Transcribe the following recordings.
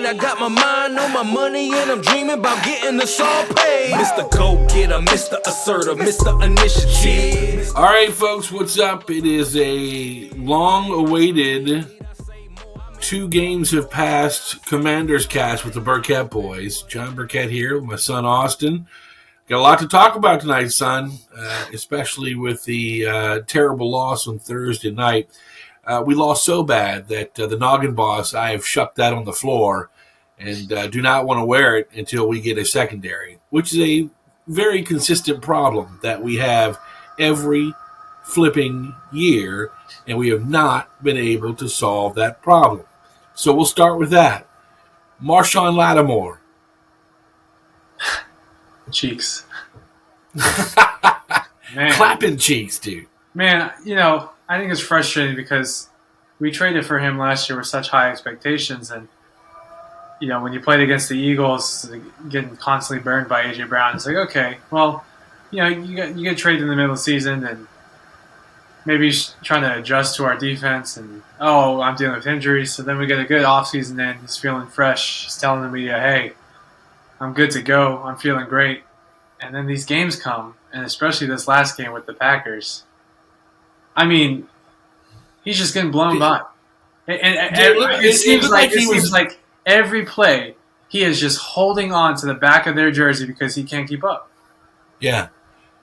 I got my mind on my money and I'm dreaming about getting us all paid. Mr. Go-Getter, Mr. Assertive, Mr. Initiative. All right, folks, what's up? It is a long-awaited 2 games have passed Commanders cast with the Burkett boys. John Burkett here with my son Austin. Got a lot to talk about tonight, son, especially with the terrible loss on Thursday night. We lost so bad that the Noggin boss, I have shucked that on the floor and do not want to wear it until we get a secondary, which is a very consistent problem that we have every flipping year, and we have not been able to solve that problem. So we'll start with that. Marshawn Lattimore. Cheeks. Man. Clapping cheeks, dude. Man, I think it's frustrating because we traded for him last year with such high expectations, and when you played against the Eagles, getting constantly burned by A.J. Brown, it's like, okay, well, you get traded in the middle of the season, and maybe he's trying to adjust to our defense, and I'm dealing with injuries, so then we get a good offseason in, he's feeling fresh, he's telling the media, hey, I'm good to go, I'm feeling great, and then these games come, and especially this last game with the Packers. I mean, he's just getting blown by. It seems like every play he is just holding on to the back of their jersey because he can't keep up. Yeah.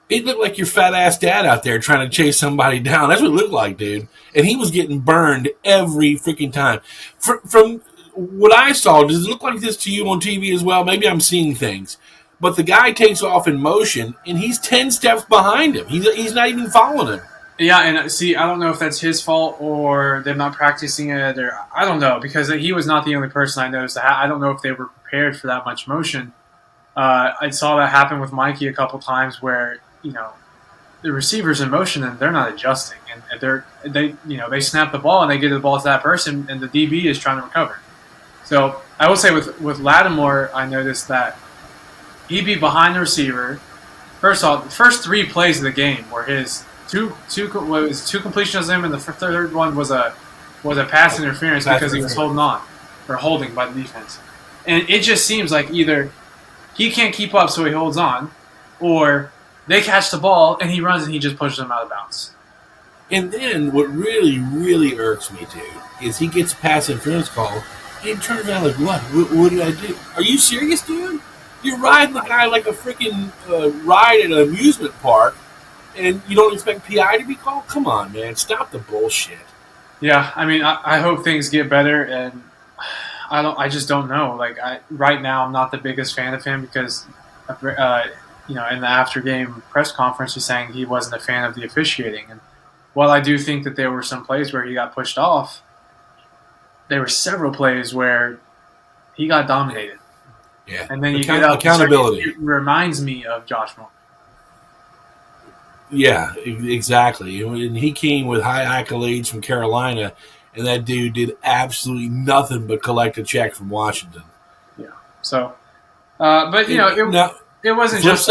It looked like your fat-ass dad out there trying to chase somebody down. That's what it looked like, dude. And he was getting burned every freaking time. From what I saw, does it look like this to you on TV as well? Maybe I'm seeing things. But the guy takes off in motion, and he's 10 steps behind him. He's not even following him. Yeah, and see, I don't know if that's his fault or they're not practicing it, or I don't know, because he was not the only person I noticed. I don't know if they were prepared for that much motion. I saw that happen with Mikey a couple times where, the receiver's in motion and they're not adjusting, and they snap the ball and they get the ball to that person, and the DB is trying to recover. So I will say with Lattimore, I noticed that he'd be behind the receiver. First off, the first 3 plays of the game were his. Two completions of him, and the third one was a pass interference because he was holding by the defense. And it just seems like either he can't keep up, so he holds on, or they catch the ball and he runs and he just pushes them out of bounds. And then what really, really irks me, dude, is he gets a pass interference call and he turns around like, what did I do? Are you serious, dude? You're riding the guy like a freaking ride at an amusement park. And you don't expect PI to be called? Come on, man. Stop the bullshit. Yeah, I mean, I hope things get better, and I just don't know. Like, right now, I'm not the biggest fan of him because, in the after-game press conference, he's saying he wasn't a fan of the officiating. And while I do think that there were some plays where he got pushed off, there were several plays where he got dominated. Yeah. And then you get up. Accountability. It reminds me of Josh Moore. Yeah, exactly. And he came with high accolades from Carolina, and that dude did absolutely nothing but collect a check from Washington. Yeah. So, but it wasn't just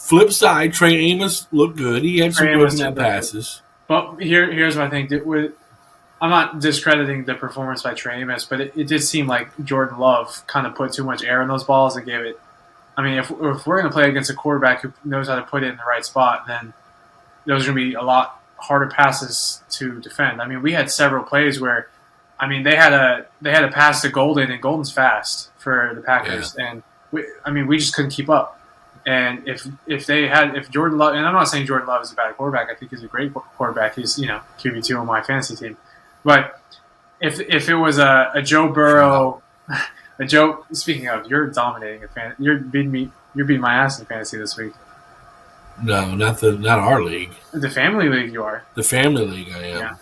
flip side. Trey Amos looked good. He had some good passes. But here's what I think. I'm not discrediting the performance by Trey Amos, but it did seem like Jordan Love kind of put too much air in those balls and gave it. I mean, if we're going to play against a quarterback who knows how to put it in the right spot, then those are going to be a lot harder passes to defend. I mean, we had several plays where, they had a pass to Golden, and Golden's fast for the Packers, and we just couldn't keep up. And if Jordan Love, and I'm not saying Jordan Love is a bad quarterback, I think he's a great quarterback. He's QB2 on my fantasy team, but if it was a Joe Burrow. Joe, speaking of, you're dominating a fan. You're beating my ass in fantasy this week. No, not our league. The family league, you are. The family league, I am. Yeah,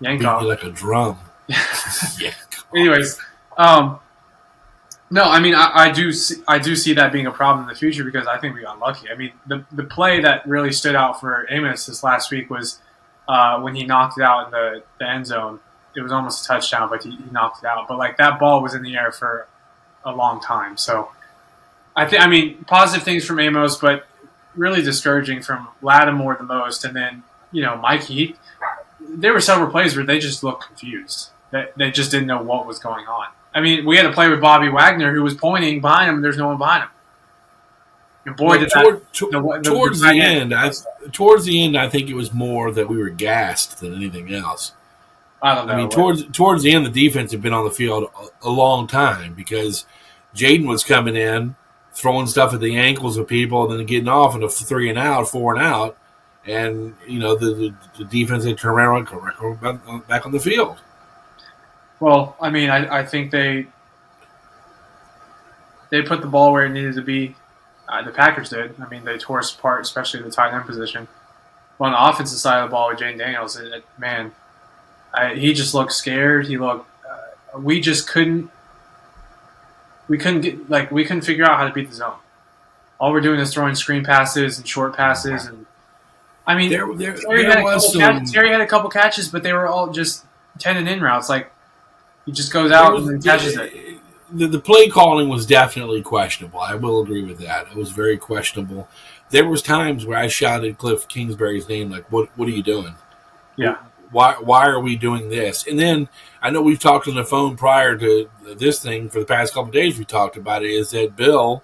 yank off. You like a drum. Yeah. Anyways, no, I do see that being a problem in the future because I think we got lucky. I mean, the play that really stood out for Amos this last week was when he knocked it out in the end zone. It was almost a touchdown, but he knocked it out. But that ball was in the air for a long time. So positive things from Amos, but really discouraging from Lattimore the most. And then, Mikey, there were several plays where they just looked confused. They just didn't know what was going on. I mean, we had to play with Bobby Wagner, who was pointing behind him, and there's no one behind him. And boy, did towards the end, I think it was more that we were gassed than anything else. I don't know. I mean, towards the end, the defense had been on the field a long time because Jaden was coming in, throwing stuff at the ankles of people, and then getting off into 3 and out, 4 and out, and the defense had turned around back on the field. Well, I mean, I think they put the ball where it needed to be. The Packers did. I mean, they tore us apart, especially the tight end position. But on the offensive side of the ball with Jane Daniels, he just looked scared. He looked. We just couldn't. We couldn't figure out how to beat the zone. All we're doing is throwing screen passes and short passes, and I mean, Terry had a couple catches, but they were all just 10 and in routes. Like he just goes out and then catches it. The play calling was definitely questionable. I will agree with that. It was very questionable. There was times where I shouted Cliff Kingsbury's name, like, "What are you doing? Yeah, why are we doing this?" And then I know we've talked on the phone prior to this thing for the past couple of days. We talked about it. Is that Bill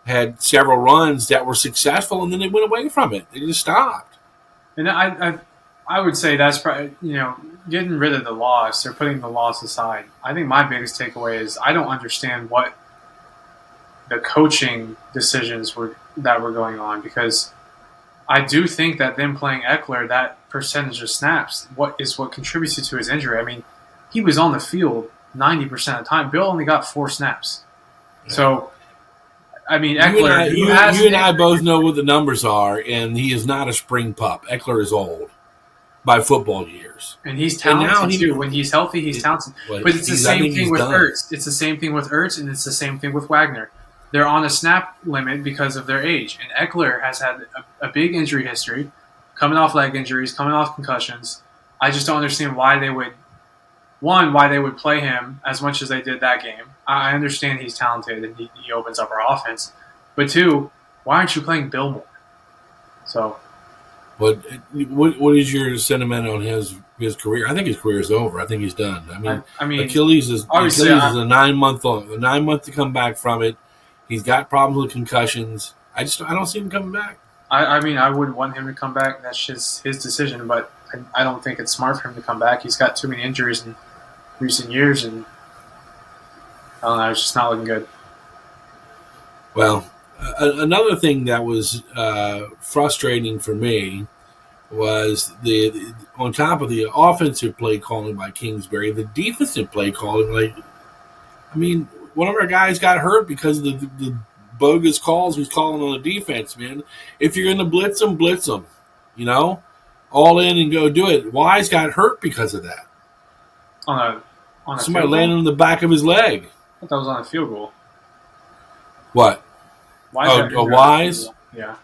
had several runs that were successful, and then they went away from it. They just stopped. And I would say that's probably getting rid of the loss or putting the loss aside. I think my biggest takeaway is I don't understand what the coaching decisions that were going on, because I do think that them playing Eckler, that percentage of snaps, what contributes to his injury. I mean, he was on the field 90% of the time. Bill only got 4 snaps. Yeah. So, I mean, Eckler... You and I both know what the numbers are, and he is not a spring pup. Eckler is old by football years. And he's talented, too. When he's healthy, he's talented. But it's the same thing with Ertz. It's the same thing with Ertz, and it's the same thing with Wagner. They're on a snap limit because of their age. And Eckler has had a big injury history, coming off leg injuries, coming off concussions. I just don't understand why they would play him as much as they did that game. I understand he's talented and he opens up our offense. But 2, why aren't you playing Bill more? So, but what is your sentiment on his career? I think his career is over. I think he's done. I mean, Achilles is a 9 month to come back from it. He's got problems with concussions. I don't see him coming back. I mean, I wouldn't want him to come back. That's just his decision. But I don't think it's smart for him to come back. He's got too many injuries in recent years, and I don't know. It's just not looking good. Well, another thing that was frustrating for me was on top of the offensive play calling by Kingsbury, the defensive play calling. One of our guys got hurt because of the bogus calls he's calling on the defense, man. If you're going to blitz them. All in and go do it. Wise got hurt because of that. On Somebody landed on the back of his leg. I thought that was on a field goal. What? Wise? Yeah.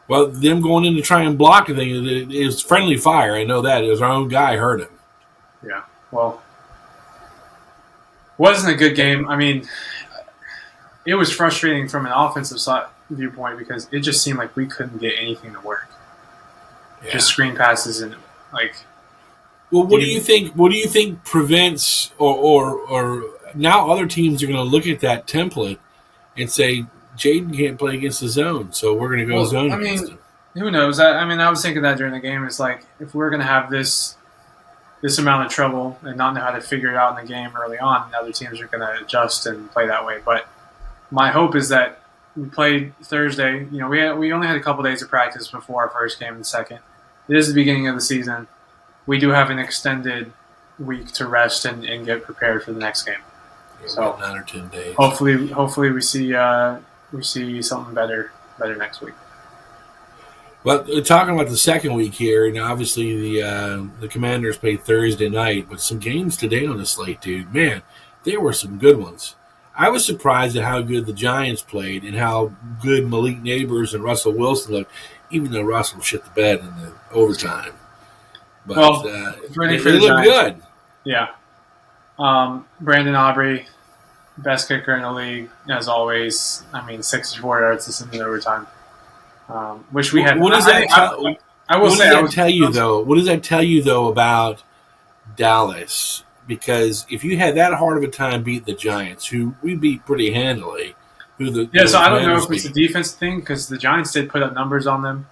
Well, them going in to try and block a thing, it was friendly fire. I know that. It was our own guy hurt him. Yeah. Well, wasn't a good game. I mean, it was frustrating from an offensive side viewpoint because it just seemed like we couldn't get anything to work. Yeah. Just screen passes and Well, what do you think? What do you think prevents or now other teams are going to look at that template and say Jaden can't play against the zone, so we're going to go zone against him. Who knows? I was thinking that during the game. It's like if we're going to have this amount of trouble and not know how to figure it out in the game early on, other teams are going to adjust and play that way. But my hope is that we played Thursday. We only had a couple days of practice before our first game and second. It is the beginning of the season. We do have an extended week to rest and get prepared for the next game. Yeah, so 9 or 10 days. Hopefully we see something better next week. Well, talking about the second week here, and obviously the Commanders played Thursday night, but some games today on the slate, dude. Man, there were some good ones. I was surprised at how good the Giants played and how good Malik Neighbors and Russell Wilson looked, even though Russell shit the bed in the overtime. But they look good. Yeah. Brandon Aubrey, best kicker in the league, as always. 64 yards this in the overtime. Which we had. What does that tell you, though? What does that tell you, though, about Dallas? because if you had that hard of a time beating the Giants, who we beat pretty handily, so I don't know if it's a defense thing because the Giants did put up numbers on them.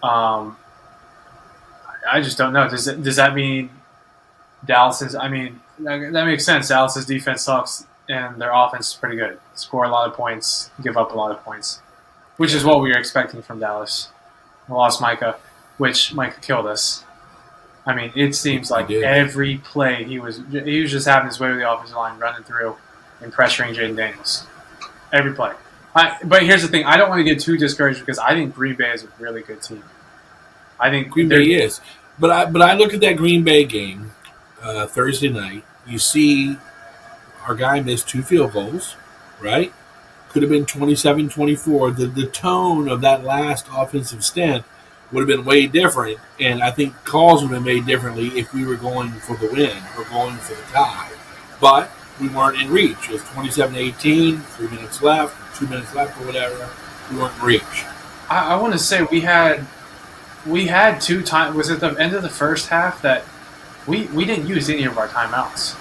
I just don't know. Does that mean Dallas is? I mean, that makes sense. Dallas's defense sucks, and their offense is pretty good. Score a lot of points, give up a lot of points, which is what we were expecting from Dallas. We lost Micah, which Micah killed us. I mean, it seems like every play he was just having his way with the offensive line, running through and pressuring Jaden Daniels. Every play. But here's the thing. I don't want to get too discouraged because I think Green Bay is a really good team. I think Green Bay is. But I look at that Green Bay game Thursday night. You see our guy missed 2 field goals, right? Could have been 27-24. The tone of that last offensive stint would have been way different, and I think calls would have been made differently if we were going for the win or going for the tie. But we weren't in reach. It was 27-18, 3 minutes left, 2 minutes left, or whatever. We weren't in reach. I want to say we had 2 times. Was it the end of the first half that we didn't use any of our timeouts?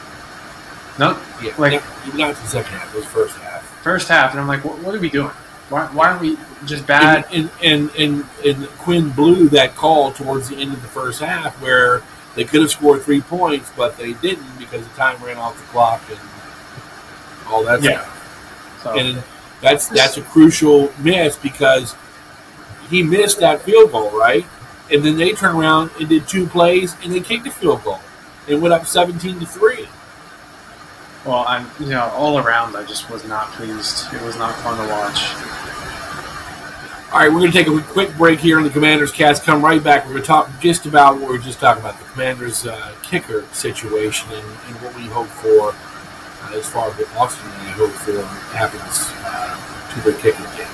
No, yeah, like not the second half. It was first half. First half, and I'm like, what are we doing? Why aren't we just bad? And Quinn blew that call towards the end of the first half where they could have scored 3 points, but they didn't because the time ran off the clock and all that stuff. So, and that's a crucial miss because he missed that field goal, right? And then they turned around and did 2 plays and they kicked a field goal. It went up 17-3. Well, all around, I just was not pleased. It was not fun to watch. All right, we're going to take a quick break here on the Commanders Cast. Come right back. We're going to talk just about what we were just talking about, the Commanders kicker situation and what we hope for as far as what Austin and I hope for happens to their kicking game.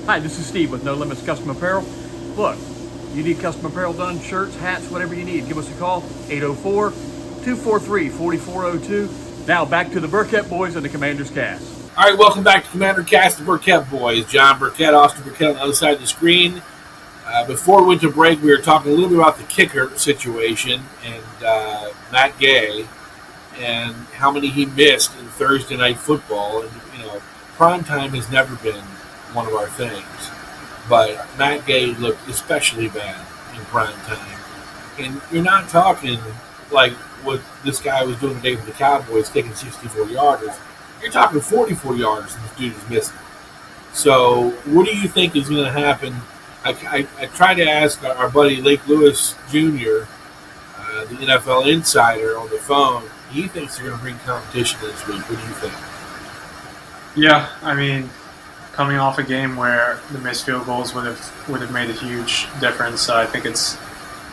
Hi, this is Steve with No Limits Custom Apparel. Look, you need custom apparel done, shirts, hats, whatever you need. Give us a call, 804-243-4402. Now back to the Burkett boys and the Commanders Cast. All right, welcome back to Commander Cast, the Burkett boys. John Burkett, Austin Burkett on the other side of the screen. Before we went to break, we were talking a little bit about the kicker situation and Matt Gay and how many he missed in Thursday night football. And, prime time has never been one of our things. But Matt Gay looked especially bad in prime time. And you're not talking like what this guy was doing today for the Cowboys, taking 64 yarders. You're talking 44 yards and this dude is missing. So what do you think is going to happen? I tried to ask our buddy Lake Lewis Jr., the NFL insider, on the phone. He thinks they're going to bring competition this week. What do you think? Yeah, I mean, coming off a game where the missed field goals would have made a huge difference, I think it's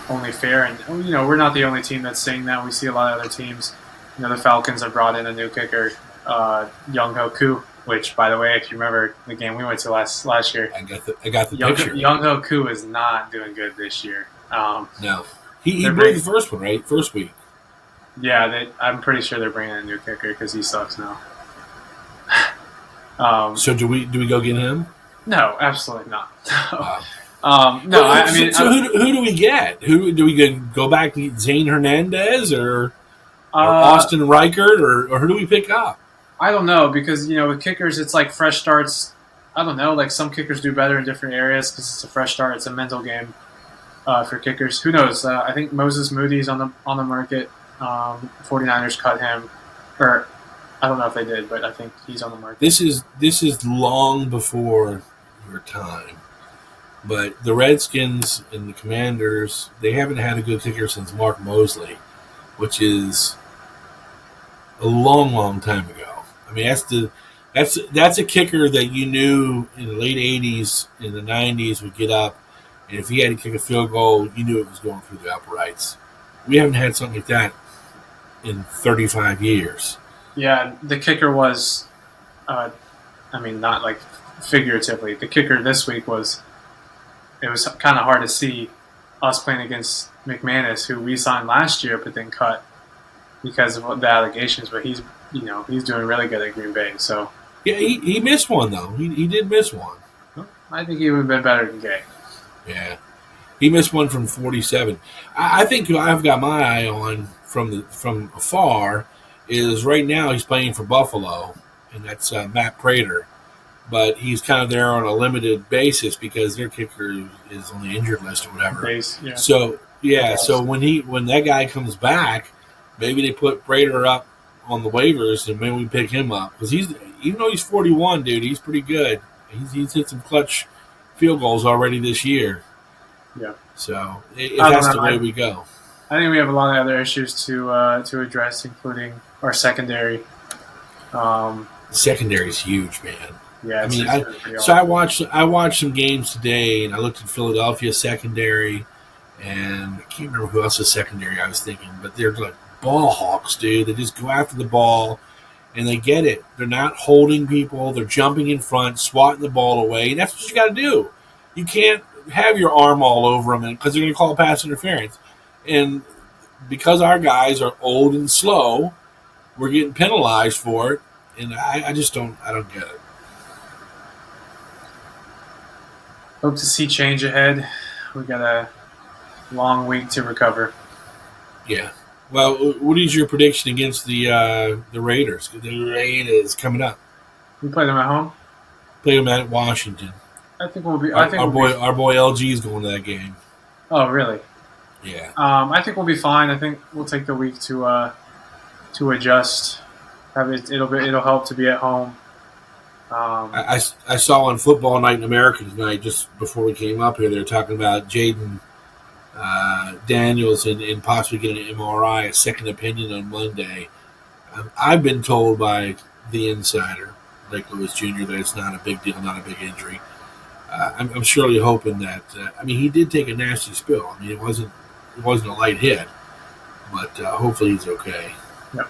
only fair. And we're not the only team that's saying that. We see a lot of other teams. The Falcons have brought in a new kicker, Young-Ho Koo, which, by the way, if you remember the game we went to last year, I got the picture. Young-Ho Koo is not doing good this year. No, he blew the first one, right? First week. Yeah, I'm pretty sure they're bringing in a new kicker because he sucks now. So do we go get him? No, absolutely not. No, I mean, so who do we get? Who do we go back to Zane Hernandez or Austin Reichert or who do we pick up? I don't know because with kickers it's like fresh starts. I don't know. Like some kickers do better in different areas because it's a fresh start. It's a mental game for kickers. Who knows? I think Moses Moody's on the market. 49ers cut him, or I don't know if they did, but I think he's on the market. This is long before your time. But the Redskins and the Commanders, they haven't had a good kicker since Mark Mosley, which is a long, long time ago. I mean, that's a kicker that you knew in the late 80s, in the 90s would get up, and if he had to kick a field goal, you knew it was going through the uprights. We haven't had something like that in 35 years. Yeah, the kicker was, not like figuratively. The kicker this week was kind of hard to see us playing against McManus, who we signed last year but then cut because of the allegations. But he's doing really good at Green Bay. So yeah, he missed one though. He did miss one. I think he would have been better than Gay. Yeah. He missed one from 47. I think who I've got my eye on from afar is right now he's playing for Buffalo, and that's Matt Prater. But he's kind of there on a limited basis because their kicker is on the injured list or whatever. Base, yeah. So when that guy comes back, maybe they put Prater up on the waivers and maybe we pick him up because even though he's 41, dude, he's pretty good. He's hit some clutch field goals already this year. Yeah. So that's the way we go. I think we have a lot of other issues to address, including our secondary. Secondary is huge, man. Yeah, I watched some games today, and I looked at Philadelphia secondary, and I can't remember who else's secondary I was thinking, but they're like ball hawks, dude. They just go after the ball, and they get it. They're not holding people. They're jumping in front, swatting the ball away, and that's what you got to do. You can't have your arm all over them because they're going to call pass interference. And because our guys are old and slow, we're getting penalized for it, and I don't get it. Hope to see change ahead. We got a long week to recover. Yeah. Well, what is your prediction against the Raiders? The Raiders coming up. We play them at home. Play them at Washington. I think we'll be. Our boy LG is going to that game. Oh, really? Yeah. I think we'll be fine. I think we'll take the week to adjust. It'll help to be at home. I saw on Football Night in America tonight, just before we came up here, they were talking about Jaden Daniels and possibly getting an MRI, a second opinion on Monday. I've been told by the insider, Lake Lewis Jr., that it's not a big deal, not a big injury. I'm surely hoping that. He did take a nasty spill. It wasn't a light hit, but hopefully he's okay. Yep.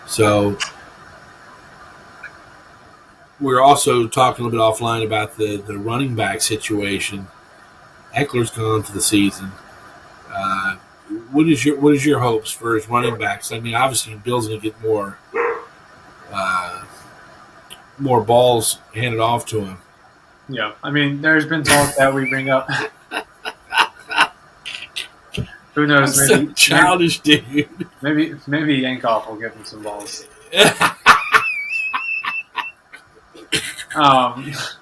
So we're also talking a little bit offline about the running back situation. Eckler's gone for the season. What is your hopes for his running backs? Obviously Bill's going to get more balls handed off to him. Yeah, there's been talk that we bring up. Who knows? Maybe so childish, dude. Maybe Yankoff will give him some balls.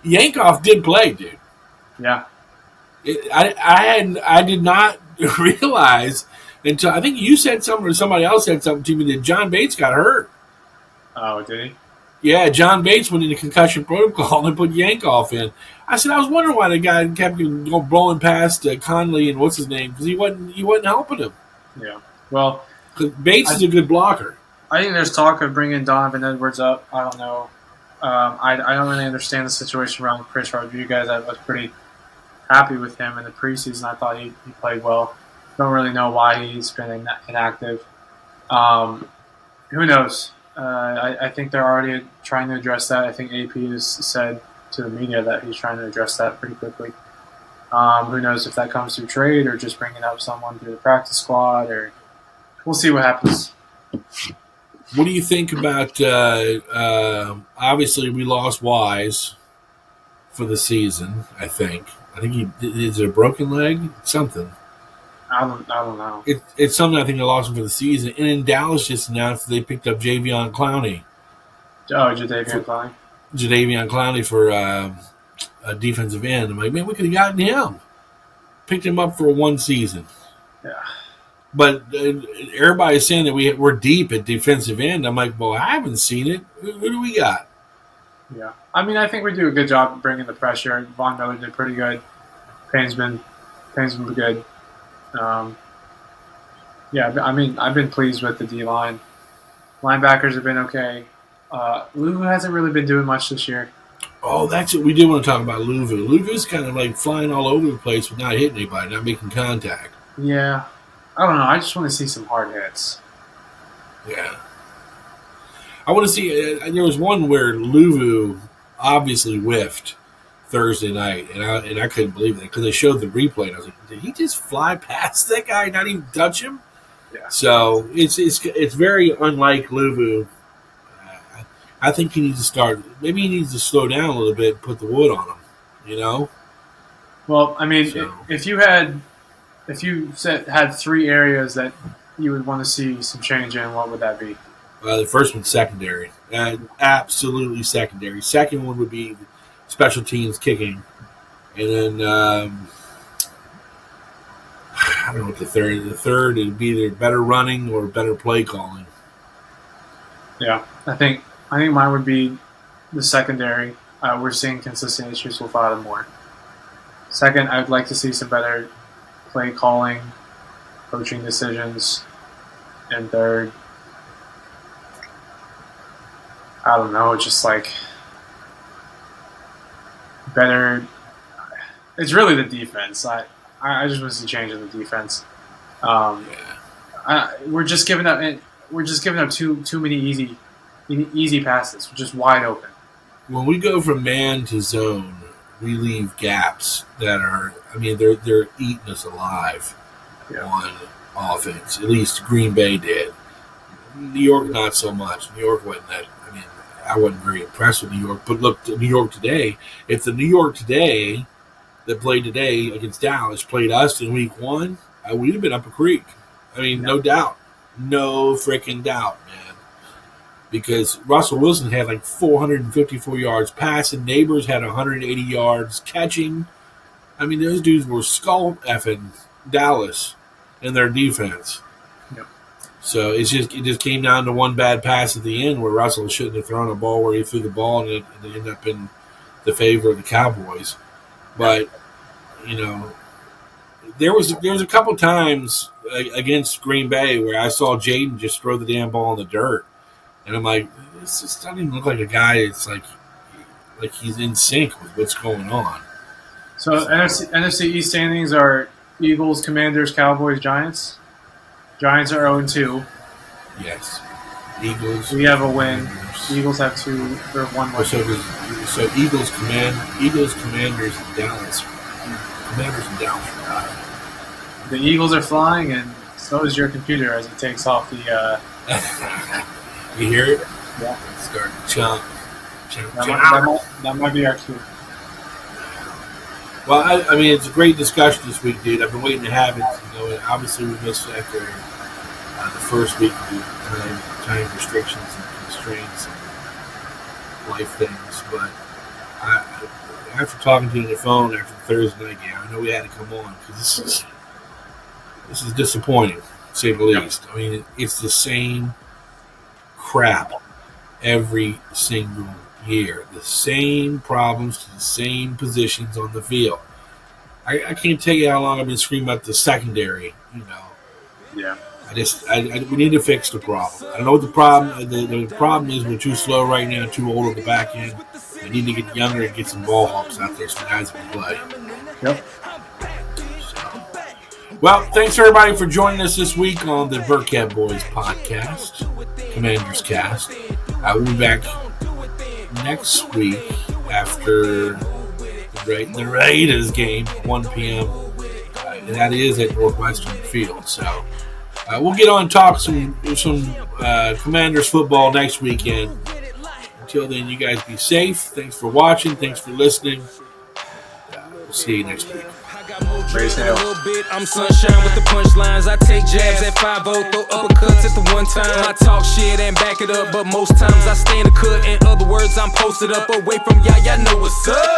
Yankoff did play, dude. Yeah. I did not realize until I think you said something or somebody else said something to me that John Bates got hurt. Oh, did he? Yeah, John Bates went into concussion protocol and put Yankoff in. I said I was wondering why the guy kept blowing past Conley and what's his name because he wasn't helping him. Yeah. Well, Bates is a good blocker. I think there's talk of bringing Donovan Edwards up. I don't know. I don't really understand the situation around Chris Rodriguez. I was pretty happy with him in the preseason. I thought he played well. Don't really know why he's been inactive. Who knows? I think they're already trying to address that. I think AP has said to the media that he's trying to address that pretty quickly. Who knows if that comes through trade or just bringing up someone through the practice squad, or we'll see what happens. What do you think about? Obviously, we lost Wise for the season. I think is it a broken leg? Something. I don't know. It's something I think they lost him for the season. And in Dallas just announced they picked up Jadeveon Clowney. Oh, Jadeveon Clowney. Jadeveon Clowney for a defensive end. I'm like, man, we could have gotten him. Picked him up for one season. Yeah. But everybody's saying that we're deep at defensive end. I'm like, well, I haven't seen it. Who do we got? Yeah. I think we do a good job of bringing the pressure. Von Miller did pretty good. Payne's been good. I've been pleased with the D-line. Linebackers have been okay. Lou hasn't really been doing much this year. Oh, that's it. We did want to talk about Louvu. Louvu's kind of like flying all over the place but not hitting anybody, not making contact. Yeah. I don't know. I just want to see some hard hits. Yeah. I want to see there was one where Louvu obviously whiffed Thursday night, and I couldn't believe it because they showed the replay, and I was like, did he just fly past that guy and not even touch him? Yeah. So it's very unlike Louvu. I think he needs to start. Maybe he needs to slow down a little bit and put the wood on him. Well, I mean, So- if you had three areas that you would want to see some change in, what would that be? The first one's secondary. Absolutely secondary. Second one would be special teams kicking. And then, I don't know what the third. The third would be either better running or better play calling. Yeah, I think mine would be the secondary. We're seeing consistent issues with Lattimore. Second, I'd like to see some better play calling, coaching decisions. And third, I don't know, just like better. It's really the defense. I just want to see change in the defense. We're just giving up. We're just giving up too many easy passes, just wide open. When we go from man to zone, we leave gaps that are. I mean, they're eating us alive on offense. At least Green Bay did. New York, not so much. New York wasn't that. I mean, I wasn't very impressed with New York. But look, New York today. If the New York today that played today against Dallas played us in week 1, we'd have been up a creek. I mean, no doubt. No freaking doubt, man. Because Russell Wilson had like 454 yards passing. Neighbors had 180 yards catching. I mean, those dudes were skull effing Dallas in their defense. Yep. So it just came down to one bad pass at the end where Russell shouldn't have thrown a ball where he threw the ball, and it ended up in the favor of the Cowboys. But there was a couple times against Green Bay where I saw Jaden just throw the damn ball in the dirt, and I'm like, this just doesn't even look like a guy. It's like he's in sync with what's going on. So NFC East standings are Eagles, Commanders, Cowboys, Giants. Giants are 0-2. Yes, Eagles. We have a win. Commanders. Eagles have 2 or 1 win. So Eagles, Commanders, and Dallas. Commanders and Dallas are not. The Eagles are flying, and so is your computer as it takes off the. You hear it? Yeah. Start chomp. That might be our cue. Well, I mean, it's a great discussion this week, dude. I've been waiting to have it. And obviously, we missed after the first week due to time restrictions and constraints and life things. But after talking to you on the phone after the Thursday night game, I know we had to come on because this is disappointing, to say the least. I mean, it's the same crap every single year. The same problems to the same positions on the field. I can't tell you how long I've been screaming about the secondary. Yeah. We need to fix the problem. I don't know what the problem. The problem is we're too slow right now, too old at the back end. We need to get younger and get some ball hawks out there, some guys can play. Yep. Well, thanks everybody for joining us this week on the Burkett Boys podcast, Commanders Cast. We'll be back next week after the Raiders game, 1 p.m. And that is at Northwestern Field. So we'll get on and talk some Commanders football next weekend. Until then, you guys be safe. Thanks for watching. Thanks for listening. We'll see you next week. Praise hell. I'm sunshine with the punchlines. I take jabs at 5-0, throw uppercuts at the one time. I talk shit and back it up, but most times I stay in the cut. In other words, I'm posted up away from y'all know what's up.